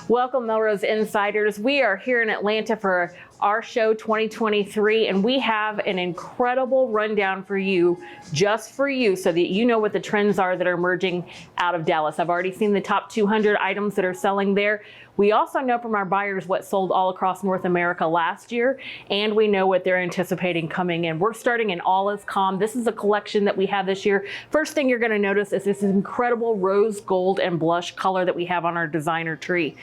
Welcome, Melrose Insiders. We are here in Atlanta for our show 2023, and we have an incredible rundown for you, just for you, so that you know what the trends are that are emerging out of Dallas. I've already seen the top 200 items that are selling there. We also know from our buyers what sold all across North America last year, and we know what they're anticipating coming in. We're starting in All Is Calm. This is a collection that we have this year. First thing you're going to notice is this incredible rose gold and blush color that we have on our designer tree.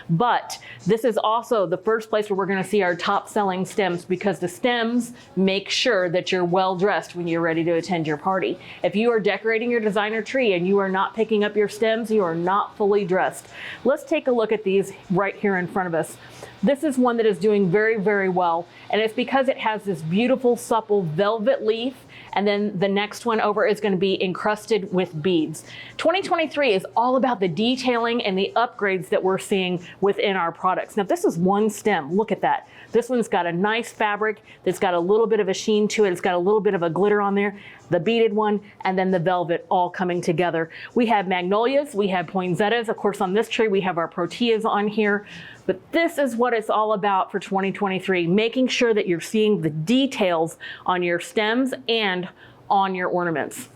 But this is also the first place where we're going to see our top selling stems, because the stems make sure that you're well dressed when you're ready to attend your party. If you are decorating your designer tree and you are not picking up your stems, you are not fully dressed. Let's take a look at these right here in front of us. This is one that is doing very, very well, and it's because it has this beautiful supple velvet leaf, and then the next one over is going to be encrusted with beads. 2023 is all about the detailing and the upgrades that we're seeing within our products. Now, this is one stem. Look at that. This one's got a nice fabric that's got a little bit of a sheen to it. It's got a little bit of a glitter on there, the beaded one, and then the velvet all coming together. We have magnolias, we have poinsettias. Of course, on this tree, we have our proteas on here. But this is what it's all about for 2023, making sure that you're seeing the details on your stems and on your ornaments.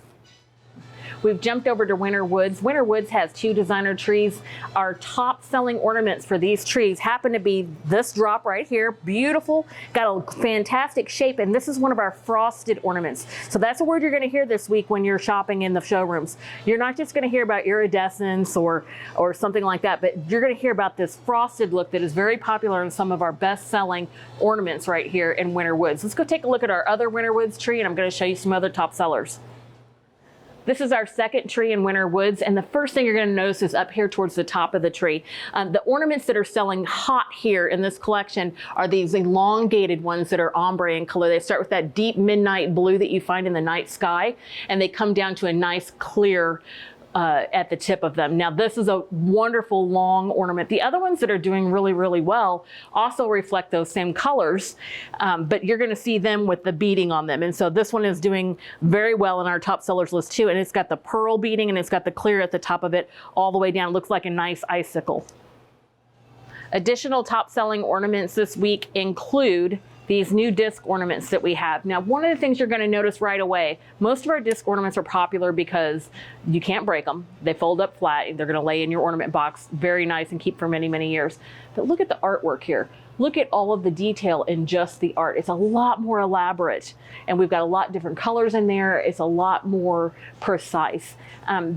We've jumped over to Winter Woods. Winter Woods has two designer trees. Our top selling ornaments for these trees happen to be this drop right here. Beautiful, got a fantastic shape, and this is one of our frosted ornaments. So that's a word you're going to hear this week when you're shopping in the showrooms. You're not just going to hear about iridescence or something like that, but you're going to hear about this frosted look that is very popular in some of our best selling ornaments right here in Winter Woods. Let's go take a look at our other Winter Woods tree, and I'm going to show you some other top sellers. This is our second tree in Winter Woods, and the first thing you're going to notice is up here towards the top of the tree. The ornaments that are selling hot here in this collection are these elongated ones that are ombre in color. They start with that deep midnight blue that you find in the night sky, and they come down to a nice clear at the tip of them. Now, this is a wonderful long ornament. The other ones that are doing really, really well also reflect those same colors, but you're going to see them with the beading on them. And so this one is doing very well in our top sellers list too. And it's got the pearl beading, and it's got the clear at the top of it all the way down. It looks like a nice icicle. Additional top selling ornaments this week include these new disc ornaments that we have. Now, one of the things you're going to notice right away, most of our disc ornaments are popular because you can't break them. They fold up flat. They're going to lay in your ornament box very nice and keep for many, many years. But look at the artwork here. Look at all of the detail in just the art. It's a lot more elaborate, and we've got a lot different colors in there. It's a lot more precise.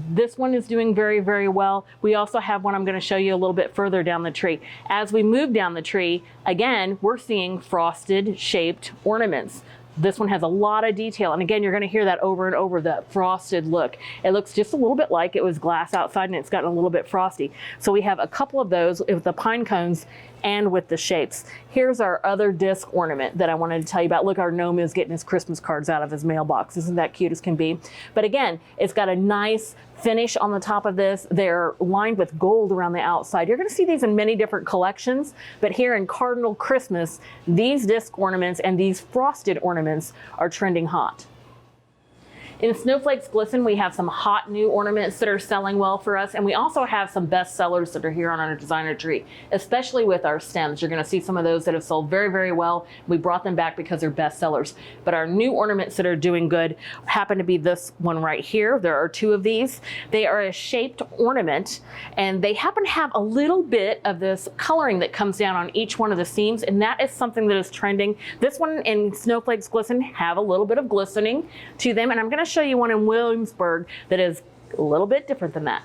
This one is doing very, very well. We also have one I'm going to show you a little bit further down the tree. As we move down the tree, again, we're seeing frosted shaped ornaments. This one has a lot of detail, and again, you're going to hear that over and over, that frosted look. It looks just a little bit like it was glass outside, and it's gotten a little bit frosty. So we have a couple of those with the pine cones and with the shapes. Here's our other disc ornament that I wanted to tell you about. Look, our gnome is getting his Christmas cards out of his mailbox. Isn't that cute as can be? But again, it's got a nice finish on the top of this. They're lined with gold around the outside. You're going to see these in many different collections, but here in Cardinal Christmas, these disc ornaments and these frosted ornaments are trending hot. In Snowflakes Glisten, we have some hot new ornaments that are selling well for us, and we also have some best sellers that are here on our designer tree, especially with our stems. You're going to see some of those that have sold very, very well. We brought them back because they're best sellers. But our new ornaments that are doing good happen to be this one right here. There are two of these. They are a shaped ornament, and they happen to have a little bit of this coloring that comes down on each one of the seams, and that is something that is trending. This one in Snowflakes Glisten have a little bit of glistening to them, and I'm going to show you one in Williamsburg that is a little bit different than that.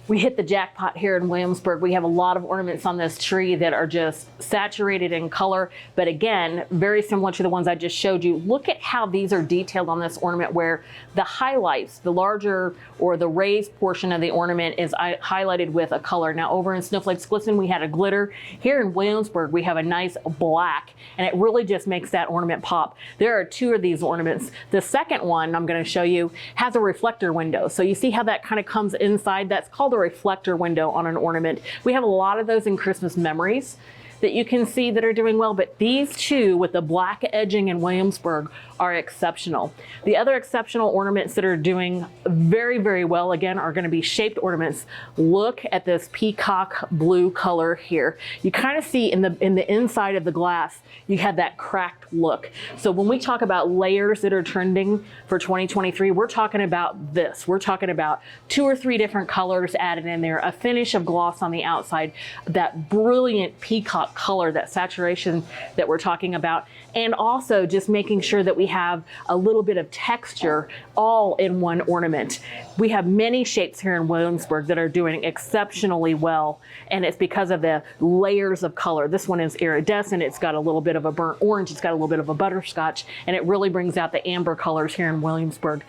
We hit the jackpot here in Williamsburg. We have a lot of ornaments on this tree that are just saturated in color, but again, very similar to the ones I just showed you. Look at how these are detailed on this ornament, where the highlights, the larger or the raised portion of the ornament is highlighted with a color. Now, over in Snowflakes Glisten, we had a glitter. Here in Williamsburg, we have a nice black, and it really just makes that ornament pop. There are two of these ornaments. The second one I'm going to show you has a reflector window. So you see how that kind of comes inside? That's called a reflector window on an ornament. We have a lot of those in Christmas memories. that you can see that are doing well, but these two with the black edging in Williamsburg are exceptional. The other exceptional ornaments that are doing very, very well, again, are going to be shaped ornaments. Look at this peacock blue color here. You kind of see in the inside of the glass, you have that cracked look. So when we talk about layers that are trending for 2023, we're talking about this. We're talking about 2 or 3 different colors added in there, a finish of gloss on the outside, that brilliant peacock color, that saturation that we're talking about, and also just making sure that we have a little bit of texture all in one ornament. We have many shapes here in Williamsburg that are doing exceptionally well, and it's because of the layers of color. This one is iridescent, it's got a little bit of a burnt orange, it's got a little bit of a butterscotch, and it really brings out the amber colors here in Williamsburg.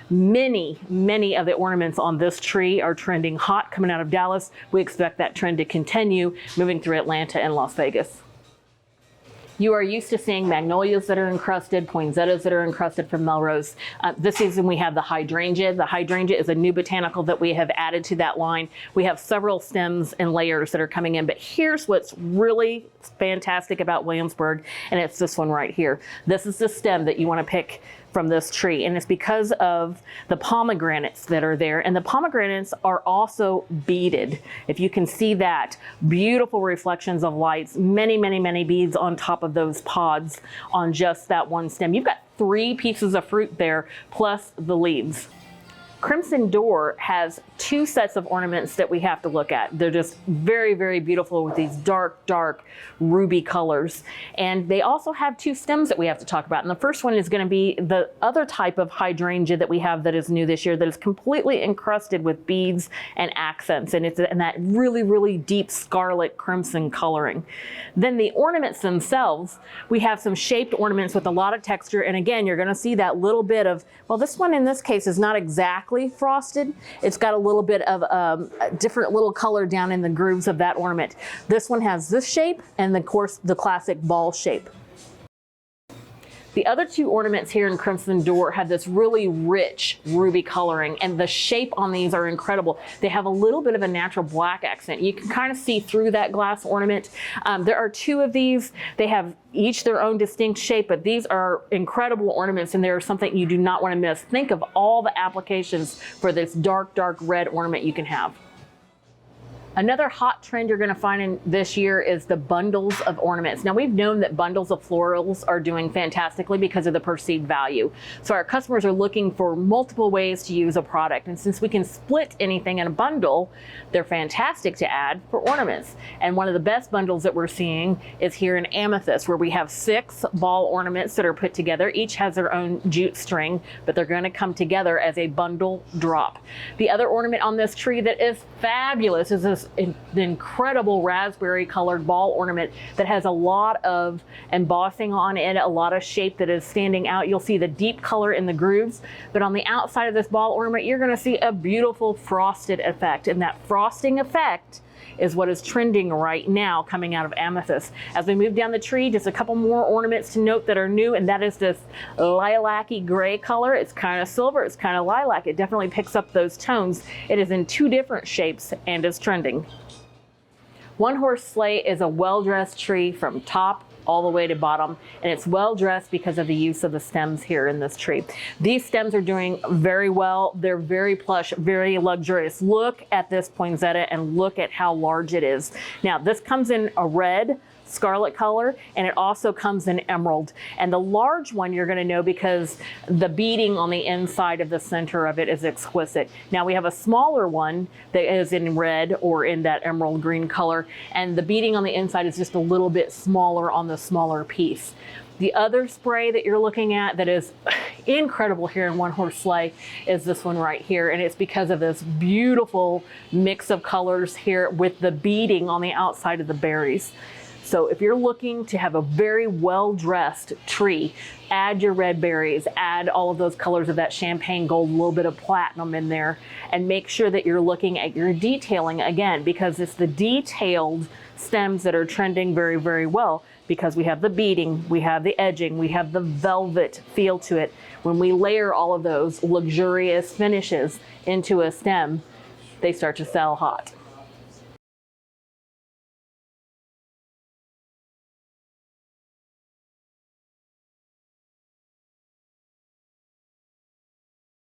Many of the ornaments on this tree are trending hot coming out of Dallas. We expect that trend to continue moving through Atlanta and Las Vegas. You are used to seeing magnolias that are encrusted, poinsettias that are encrusted from Melrose. This season we have the hydrangea. The hydrangea is a new botanical that we have added to that line. We have several stems and layers that are coming in, but here's what's really fantastic about Williamsburg, and it's this one right here. This is the stem that you want to pick from this tree, and it's because of the pomegranates that are there, and the pomegranates are also beaded. If you can see that, beautiful reflections of lights, many beads on top of those pods on just that one stem. You've got 3 pieces of fruit there plus the leaves. Crimson Door has 2 sets of ornaments that we have to look at. They're just very beautiful with these dark ruby colors. And they also have 2 stems that we have to talk about. And the first one is going to be the other type of hydrangea that we have that is new this year, that is completely encrusted with beads and accents. And it's in that really deep scarlet crimson coloring. Then the ornaments themselves, we have some shaped ornaments with a lot of texture. And again, you're going to see that little bit of, well, this one in this case is not exactly frosted. It's got a little bit of a different little color down in the grooves of that ornament. This one has this shape and of course the classic ball shape. The other 2 ornaments here in Crimson Door have this really rich ruby coloring, and the shape on these are incredible. They have a little bit of a natural black accent. You can kind of see through that glass ornament. There are 2 of these. They have each their own distinct shape, but these are incredible ornaments, and they're something you do not want to miss. Think of all the applications for this dark red ornament you can have. Another hot trend you're going to find in this year is the bundles of ornaments. Now, we've known that bundles of florals are doing fantastically because of the perceived value. So our customers are looking for multiple ways to use a product. And since we can split anything in a bundle, they're fantastic to add for ornaments. And one of the best bundles that we're seeing is here in amethyst, where we have 6 ball ornaments that are put together. Each has their own jute string, but they're going to come together as a bundle drop. The other ornament on this tree that is fabulous is this incredible raspberry colored ball ornament that has a lot of embossing on it, a lot of shape that is standing out. You'll see the deep color in the grooves, but on the outside of this ball ornament, you're going to see a beautiful frosted effect, and that frosting effect is what is trending right now coming out of amethyst. As we move down the tree, just a couple more ornaments to note that are new, and that is this lilac-y gray color. It's kind of silver, it's kind of lilac. It definitely picks up those tones. It is in 2 different shapes and is trending. One horse sleigh is a well-dressed tree from top all the way to bottom, and it's well dressed because of the use of the stems here in this tree. These stems are doing very well. They're very plush, very luxurious. Look at this poinsettia and look at how large it is. Now, this comes in a red, scarlet color, and it also comes in emerald. And the large one you're going to know because the beading on the inside of the center of it is exquisite. Now we have a smaller one that is in red or in that emerald green color, and the beading on the inside is just a little bit smaller on the smaller piece. The other spray that you're looking at that is incredible here in One Horse Sleigh is this one right here, and it's because of this beautiful mix of colors here with the beading on the outside of the berries. So if you're looking to have a very well-dressed tree, add your red berries, add all of those colors of that champagne gold, a little bit of platinum in there, and make sure that you're looking at your detailing again, because it's the detailed stems that are trending very, very well, because we have the beading, we have the edging, we have the velvet feel to it. When we layer all of those luxurious finishes into a stem, they start to sell hot.